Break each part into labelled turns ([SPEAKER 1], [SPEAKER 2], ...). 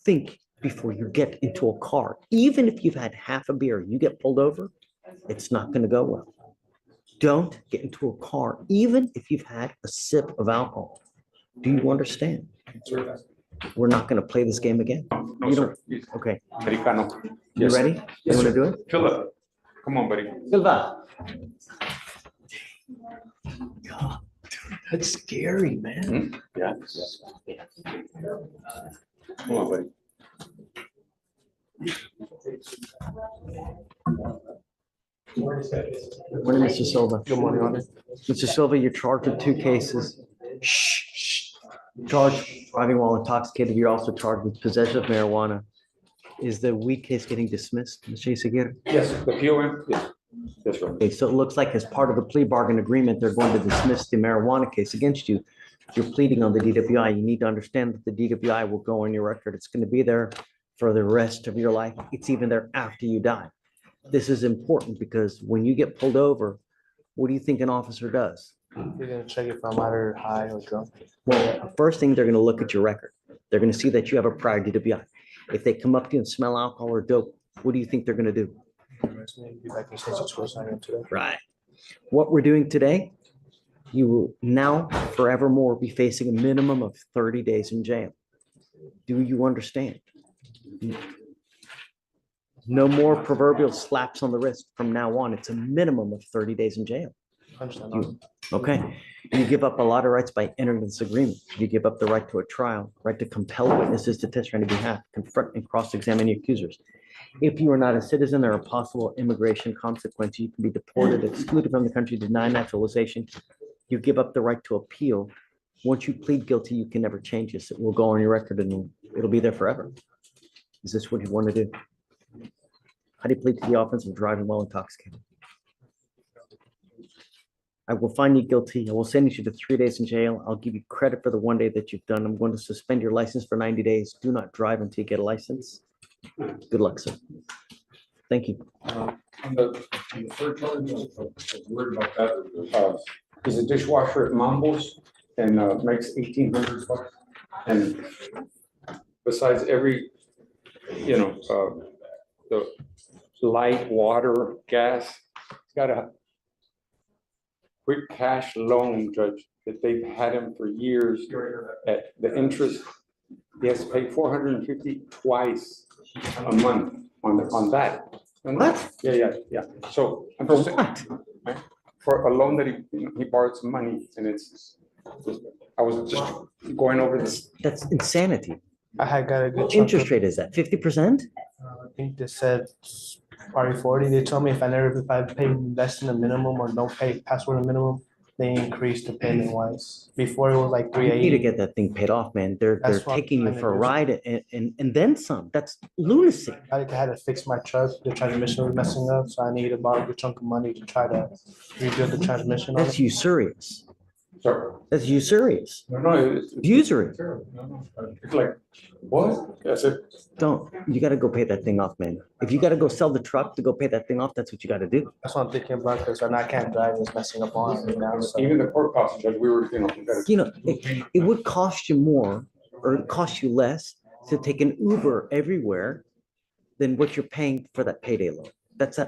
[SPEAKER 1] think before you get into a car. Even if you've had half a beer, you get pulled over, it's not going to go well. Don't get into a car, even if you've had a sip of alcohol. Do you understand? We're not going to play this game again.
[SPEAKER 2] No, sir.
[SPEAKER 1] Okay.
[SPEAKER 2] Americano.
[SPEAKER 1] You
[SPEAKER 2] Yes,
[SPEAKER 1] ready? You want to do it?
[SPEAKER 2] Philip, come on, buddy.
[SPEAKER 1] Silva. God, dude, that's scary, man.
[SPEAKER 2] Yeah. Come on, buddy.
[SPEAKER 1] Good morning, Mr. Silva.
[SPEAKER 3] Good morning, Honor.
[SPEAKER 1] Mr. Silva, you're charged with 2 cases. Shh. Charged driving while intoxicated. You're also charged with possession of marijuana. Is the weak case getting dismissed, Mr. Isaguirre?
[SPEAKER 2] Yes, the POM, yes. That's right.
[SPEAKER 1] Okay, so it looks like as part of the plea bargain agreement, they're going to dismiss the marijuana case against you. You're pleading on the DWI. You need to understand that the DWI will go on your record. It's going to be there for the rest of your life. It's even there after you die. This is important because when you get pulled over, what do you think an officer does?
[SPEAKER 3] You're gonna check if I'm either high or drunk.
[SPEAKER 1] Well, the first thing, they're going to look at your record. They're going to see that you have a prior DWI. If they come up to you and smell alcohol or dope, what do you think they're going to do?
[SPEAKER 3] Be back in the same situation I am today.
[SPEAKER 1] Right. What we're doing today, you will now forevermore be facing a minimum of 30 days in jail. Do you understand? No more proverbial slaps on the wrist from now on. It's a minimum of 30 days in jail.
[SPEAKER 3] Understand.
[SPEAKER 1] You- Okay. You give up a lot of rights by entering this agreement. You give up the right to a trial, right to compel witnesses to testify on your behalf, confront and cross-examine your accusers. If you are not a citizen, there are possible immigration consequences. You can be deported, excluded from the country, denied naturalization. You give up the right to appeal. Once you plead guilty, you can never change this. It will go on your record and it'll be there forever. Is this what you want to do? How do you plead to the offense of driving while intoxicated? I will find you guilty. I will send you to 3 days in jail. I'll give you credit for the 1 day that you've done. I'm going to suspend your license for 90 days. Do not drive until you get a license. Good luck, sir. Thank you.
[SPEAKER 2] On the third charge, I was worried about that. He's a dishwasher at Mambo's and makes $1,800. And besides every, the light, water, gas, he's got a quick cash loan, Judge, that they've had him for years. At the interest, he has to pay $450 twice a month on that.
[SPEAKER 1] What?
[SPEAKER 2] Yeah. So I'm
[SPEAKER 1] For
[SPEAKER 2] just saying,
[SPEAKER 1] what?
[SPEAKER 2] for a loan that he borrowed some money, and I was just going over this.
[SPEAKER 1] That's insanity.
[SPEAKER 3] I had got a good
[SPEAKER 1] What
[SPEAKER 3] chunk
[SPEAKER 1] interest
[SPEAKER 3] of,
[SPEAKER 1] rate is that? 50%?
[SPEAKER 3] I think they said probably 40. They told me if I pay less than the minimum or don't pay past the minimum, they increase the payment wise. Before it was like
[SPEAKER 1] You need to
[SPEAKER 3] 380.
[SPEAKER 1] get that thing paid off, man. They're
[SPEAKER 3] That's what
[SPEAKER 1] taking you
[SPEAKER 3] I'm
[SPEAKER 1] for a
[SPEAKER 3] trying
[SPEAKER 1] ride and then some. That's lunacy.
[SPEAKER 3] I had to fix my truck. The transmission was messing up, so I needed to borrow a good chunk of money to try to rebuild the transmission on
[SPEAKER 1] That's
[SPEAKER 3] it.
[SPEAKER 1] usurious.
[SPEAKER 2] Sorry.
[SPEAKER 1] That's usurious.
[SPEAKER 2] No, it's
[SPEAKER 1] Usury.
[SPEAKER 2] terrible. No. It's like, what? I said,
[SPEAKER 1] You got to go pay that thing off, man. If you got to go sell the truck to go pay that thing off, that's what you got to do.
[SPEAKER 3] That's what I'm thinking about because right now I can't drive. It's messing up on me now. So
[SPEAKER 2] even the court costs, Judge, we were, we gotta.
[SPEAKER 1] It would cost you more or it cost you less to take an Uber everywhere than what you're paying for that payday loan. That's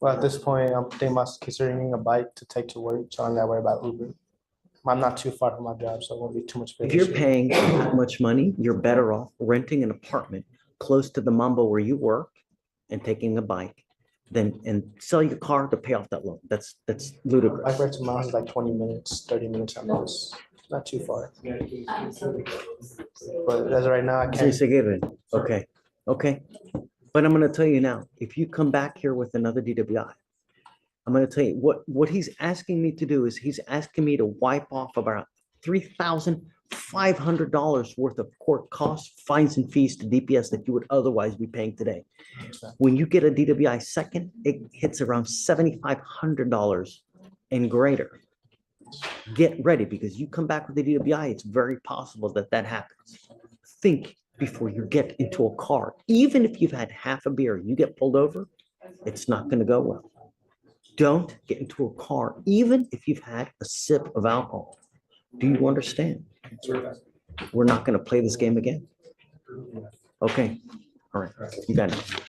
[SPEAKER 3] well, at this point, I'm thinking about considering a bike to take to work, so I don't gotta worry about Uber. I'm not too far from my job, so it won't be too much.
[SPEAKER 1] if you're paying that much money, you're better off renting an apartment close to the Mambo where you work and taking a bike and sell your car to pay off that loan. That's
[SPEAKER 3] Bike
[SPEAKER 1] ludicrous.
[SPEAKER 3] ride to my house is like 20 minutes, 30 minutes at most. Not too far. But as of right now, I
[SPEAKER 1] So you
[SPEAKER 3] can't.
[SPEAKER 1] say, "Given." Okay. But I'm gonna tell you now, if you come back here with another DWI, I'm gonna tell you what he's asking me to do is he's asking me to wipe off about $3,500 worth of court costs, fines and fees to DPS that you would otherwise be paying today. When you get a DWI second, it hits around $7,500 and greater. Get ready because you come back with the DWI, it's very possible that happens. Think before you get into a car. Even if you've had half a beer, you get pulled over, it's not going to go well. Don't get into a car, even if you've had a sip of alcohol. Do you understand? we're not gonna play this game again. Okay, all right, you got it.